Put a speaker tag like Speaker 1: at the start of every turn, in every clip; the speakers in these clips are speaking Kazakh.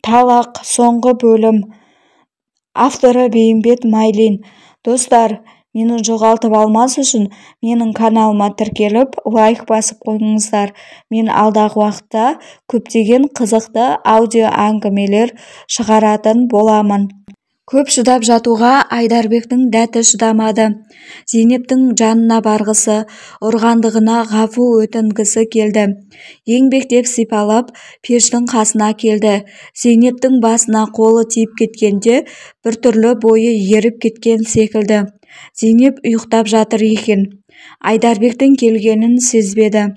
Speaker 1: Талақ соңғы бөлім. Авторы Бейімбет Майлин. Достар, мені жоғалтып алмас үшін менің каналыма тіркеліп, лайк басып қойыңыздар. Мен алдағы уақытта көптеген қызықты аудио әңгімелер шығаратын боламын. Көп шыдап жатуға Айдарбектің дәті шыдамады. Зейнептің жанына барғысы, ұрғандығына ғафу өтінгісі келді. Еңбектеп сипалап пештің қасына келді. Зейнептің басына қолы тиіп кеткенде біртүрлі бойы еріп кеткен секілді. Зейнеп ұйықтап жатыр екен. Айдарбектің келгенін сезбеді.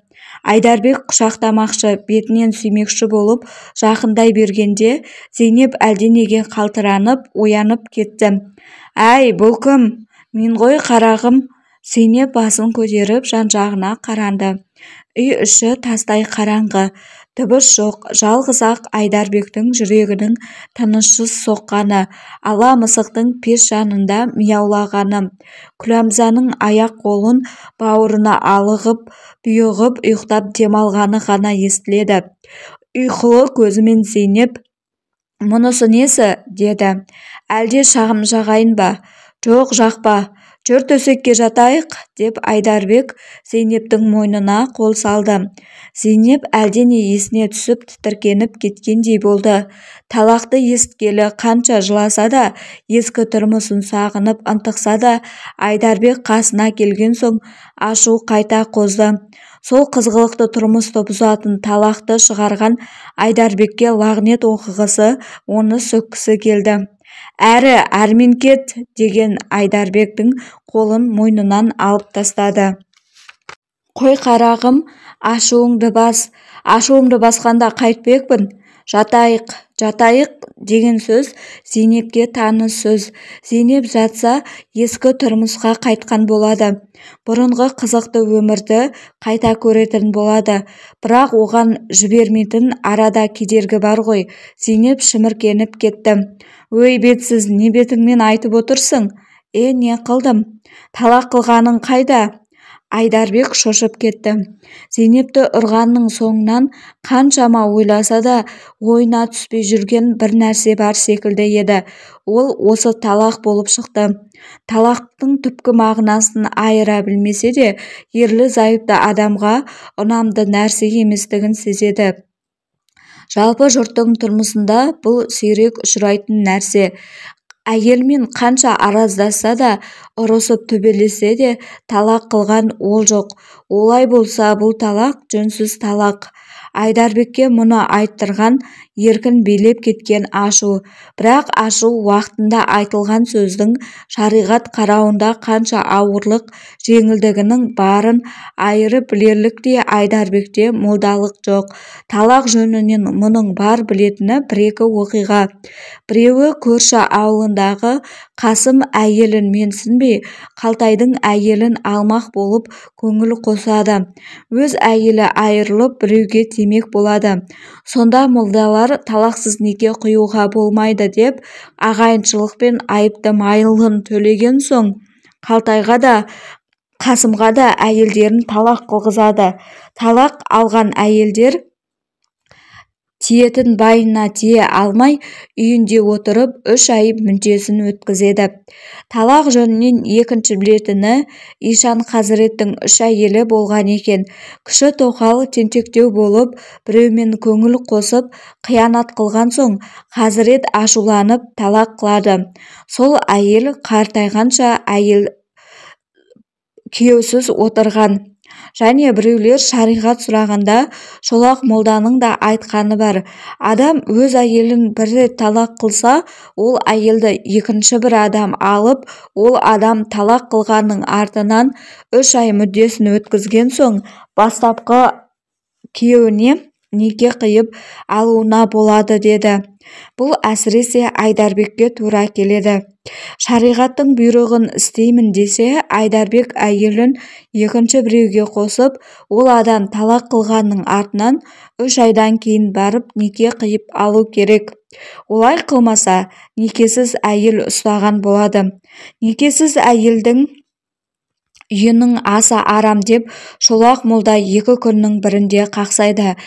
Speaker 1: Айдарбек құшақтамақшы, бетінен сүймекші болып жақындай бергенде Зейнеп әлденеге қалтыранып, оянып кетті. «Әй, бұл кім? Мен ғой, қарағым!» Зейнеп басын көтеріп жан-жағына қаранды. Үй іші тастай қараңғы. Дыбыс жоқ, жалғыз-ақ Айдарбектің жүрегінің тынышсыз соққаны, ала мысықтың пеш жанында мияулағаны, Күләмзаның аяқ-қолын бауырына алығып, бұйығып ұйықтап демалғаны ғана естіледі. Ұйқылы көзімен Зейнеп: «Мұнысы несі?» деді. «Әлде шағым жағайын ба?» «Жоқ, жақпа. Жүр төсекке жатайық», деп Айдарбек Зейнептің мойнына қол салды. Зейнеп әлдене есіне түсіп тітіркеніп кеткендей болды. Талақты есіткелі қанша жыласа да, ескі тұрмысын сағынып ынтықса да, Айдарбек қасына келген соң ашу қайта қозды. Сол қызғылықты тұрмысты бұзатын талақты шығарған Айдарбекке лағнет оқығысы, оны сөккісі келді. «Әрі, әрмен кет!» деген Айдарбектің қолын мойнынан алып тастады. «Қой, қарағым, ашуыңды бас. Ашуымды басқанда қайтпекпін. Жатайық, жатайық» деген сөз Зейнепке таныс сөз. Зейнеп жатса, ескі тұрмысқа қайтқан болады. Бұрынғы қызықты өмірді қайта көретін болады. Бірақ оған жібермейтін арада кедергі бар ғой. Зейнеп шіміркеніп кетті. «Өй, бетсіз, не бетіңмен айтып отырсың?» «Не қылдым? Талақ қылғаның қайда?» Айдарбек шошып кетті. Зейнепті ұрғанның соңынан қаншама ойласа да, ойына түспей жүрген бір нәрсе бар секілді еді. Ол осы талақ болып шықты. Талақтың түпкі мағынасын айыра білмесе де, ерлі-зайыпты адамға ұнамды нәрсе еместігін сезеді. Жалпы жұрттың тұрмысында бұл сирек ұшырайтын нәрсе. Әйелмен қанша араздасса да, ұрысып төбелесе де, талақ қылған ол жоқ. Олай болса, бұл талақ жөнсіз талақ. Айдарбекке мұны айттырған еркін билеп кеткен ашу. Бірақ ашу уақытында айтылған сөздің шариғат қарауында қанша ауырлық, жеңілдігінің барын айырып білерліктей Айдарбекте молдалық жоқ. Талақ жөнінен мұның бар білетіні бір-екі оқиға. Біреуі көрші ауылындағы Қасым әйелін менсінбей, Қалтайдың әйелін алмақ болып көңіл қосады. Өз әйелі айырылып біреуге тимек болады. Сонда молдалар талақсыз неке қиюға болмайды деп ағайыншылықпен айыпты майлығын төлеген соң, Қалтайға да, Қасымға да әйелдерін талақ қылғызады. Талақ алған әйелдер тиетін байына тие алмай, үйінде отырып 3 ай мүддесін өткізеді. Талақ жөнінен екінші білетіні Ишан Хазіреттің 3 әйелі болған екен. Кіші тоқал тентектеу болып, біреумен көңіл қосып, қиянат қылған соң, Хазірет ашуланып талақ қылады. Сол әйел қартайғанша әйел күйеусіз отырған. Және біреулер шариғат сұрағанда Шолақ молданың да айтқаны бар. Адам өз әйелін бір рет талақ қылса, ол әйелді екінші бір адам алып, ол адам талақ қылғанның артынан 3 ай мүддесін өткізген соң, бастапқы күйеуіне неке қиып алуына болады деді. Бұл әсіресе Айдарбекке тура келеді. Шариғаттың бұйрығын істеймін десе, Айдарбек әйелін екінші біреуге қосып, ол адам талақ қылғанның артынан 3 айдан кейін барып неке қиып алу керек. Олай қылмаса, некесіз әйел ұстаған болады. Некесіз әйелдің үйінің асы арам деп шолақ молда 2 күннің бірінде қақсайды.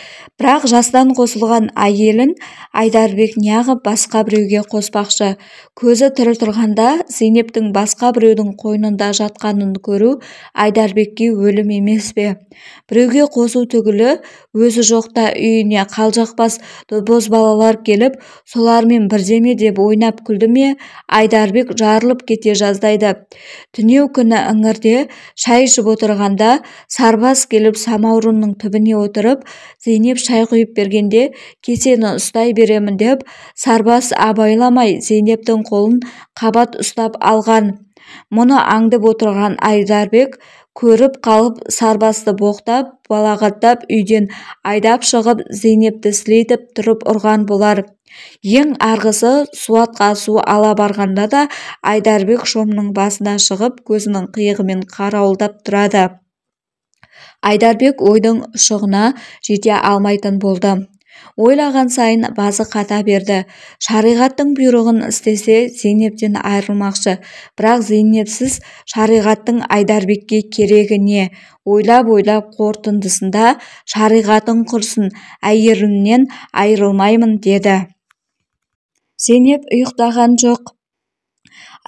Speaker 1: Бірақ жастан қосылған әйелін Айдарбек неғып басқа біреуге қоспақшы. Көзі тірі тұрғанда Зейнептің басқа біреудің қойнында жатқанын көру Айдарбекке өлім емес пе? Біреуге қосу түгілі өзі жоқта үйіне қалжақпас бозбалалар келіп, солармен бірдеме деп ойнап күлді ме, Айдарбек жарылып кете жаздайды. Түнеу күні іңірде шай ішіп отырғанда Сарбас келіп самаурынның түбіне отырып, Зейнеп шай құйып бергенде кесені ұстай беремін деп, Сарбас абайламай Зейнептің қолын қабат ұстап алған. Мұны аңдып отырған Айдарбек көріп қалып Сарбасты боқтап, балағаттап үйден айдап шығып Зейнепті сілейтіп тұрып ұрған болар. Ең арғысы Суатқа су ала барғанда да Айдарбек шомның басына шығып көзінің қиығымен қарауылдап тұрады. Айдарбек ойдың ұшығына жете алмайтын болды. Ойлаған сайын басы қата берді. Шариғаттың бұйрығын істесе Зейнептен айырылмақшы. Бірақ Зейнепсіз шариғаттың Айдарбекке керегі не? Ойлап қорытындысында шариғатың құрсын, әйелімнен айырылмаймын деді. Зейнеп ұйықтаған жоқ.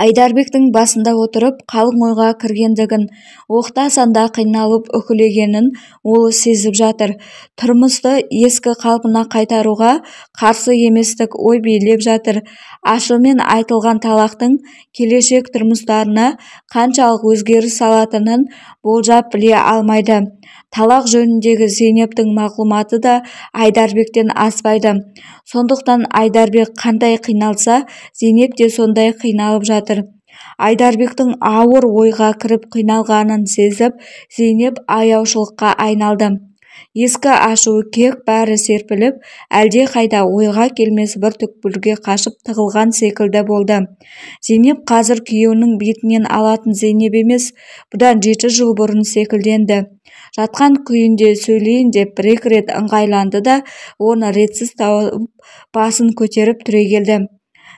Speaker 1: Айдарбектің басында отырып қалың ойға кіргендігін, оқта-санда қиналып үкілегенін ол сезіп жатыр. Тұрмысты ескі қалпына қайтаруға қарсы еместік ой билеп жатыр. Ашумен айтылған талақтың келешек тұрмыстарына қаншалық өзгеріс алатынын болжап біле алмайды. Талақ жөніндегі Зейнептің мағлұматы да Айдарбектен аспайды. Сондықтан Айдарбек қандай қиналса, Зейнеп те сондай қиналып жатыр. Айдарбектің ауыр ойға кіріп қиналғанын сезіп, Зейнеп аяушылыққа айналды. Ескі ашуы кек бәрі серпіліп, әлде қайда ойға келмес бір түкпірге қашып тығылған секілді болды. Зейнеп қазір күйеуінің бетінен алатын Зейнеп емес, бұдан 7 жыл бұрын секілденді. Жатқан күйінде сөйлейін деп 1-2 рет ыңғайланды да, оны ретсіз тауып басын көтеріп түрегелді.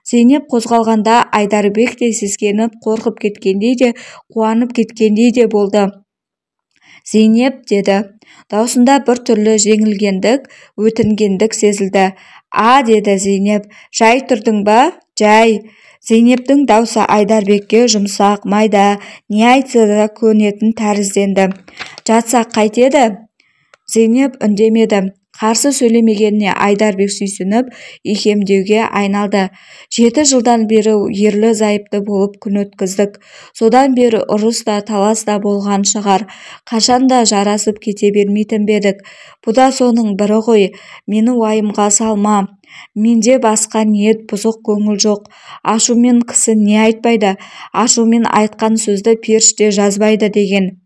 Speaker 1: Зейнеп қозғалғанда Айдарбек те сескеніп, қорқып кеткендей де, қуанып кеткендей де болды. Зейнеп деді. Даусында бір түрлі жеңілгендік, өтінгендік сезілді. Деді Зейнеп. Жай тұрдың ба? Жай. Зейнептің даусы Айдарбекке жұмсақ, майда, не айтса да көнетін тәрізденді. Жатсақ қайтеді? Зейнеп үндемеді. Қарсы сөйлемегеніне Айдарбек сүйсініп, икемдеуге айналды. 7 жылдан бері ерлі-зайыпты болып күн өткіздік. Содан бері ұрыс та талас та болған шығар. Қашанда жарасып кете бермейтін бедік. Бұ да соның бірі ғой. Мені уайымға салма. Менде басқа ниет, бұзық көңіл жоқ. Ашумен кісі не айтпайды? Ашумен айтқан сөзді періште жазбайды деген.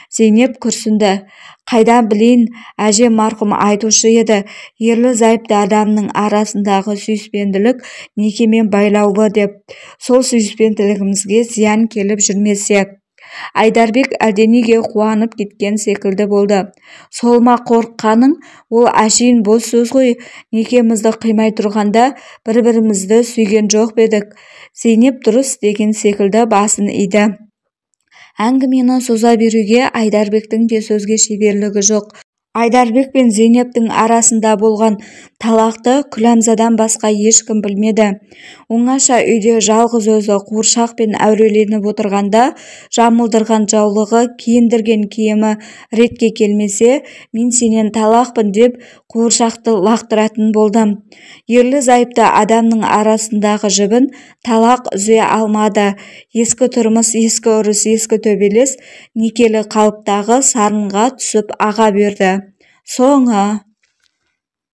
Speaker 1: Зейнеп күрсінді. Қайдан білейін, әже марқұм айтушы еді, ерлі-зайыпты адамның арасындағы сүйіспенділік некемен байлаулы деп. Сол сүйіспенділігімізге зиян келіп жүрмесе. Айдарбек әлденеге қуанып кеткен секілді болды. Сол ма қорыққаның? Ол әшейін бос сөз ғой. Некемізді қимай тұрғанда бір-бірімізді сүйген жоқ бедік. Зейнеп дұрыс деген секілді басын иді. Әңгімені соза беруге Айдарбектің де сөзге шеберлігі жоқ. Айдарбек пен Зейнептің арасында болған талақты Күләмзадан басқа ешкім білмеді. Оңаша үйде жалғыз өзі қуыршақпен әуреленіп отырғанда, жамылдырған жаулығы, киіндірген киімі ретке келмесе, мен сенен талақпын деп қуыршақты лақтыратын болдым. Ерлі-зайыпты адамның арасындағы жібін талақ үзе алмады. Ескі тұрмыс, ескі ұрыс, ескі төбелес некелі қалыптағы сарынға түсіп аға берді. Соңы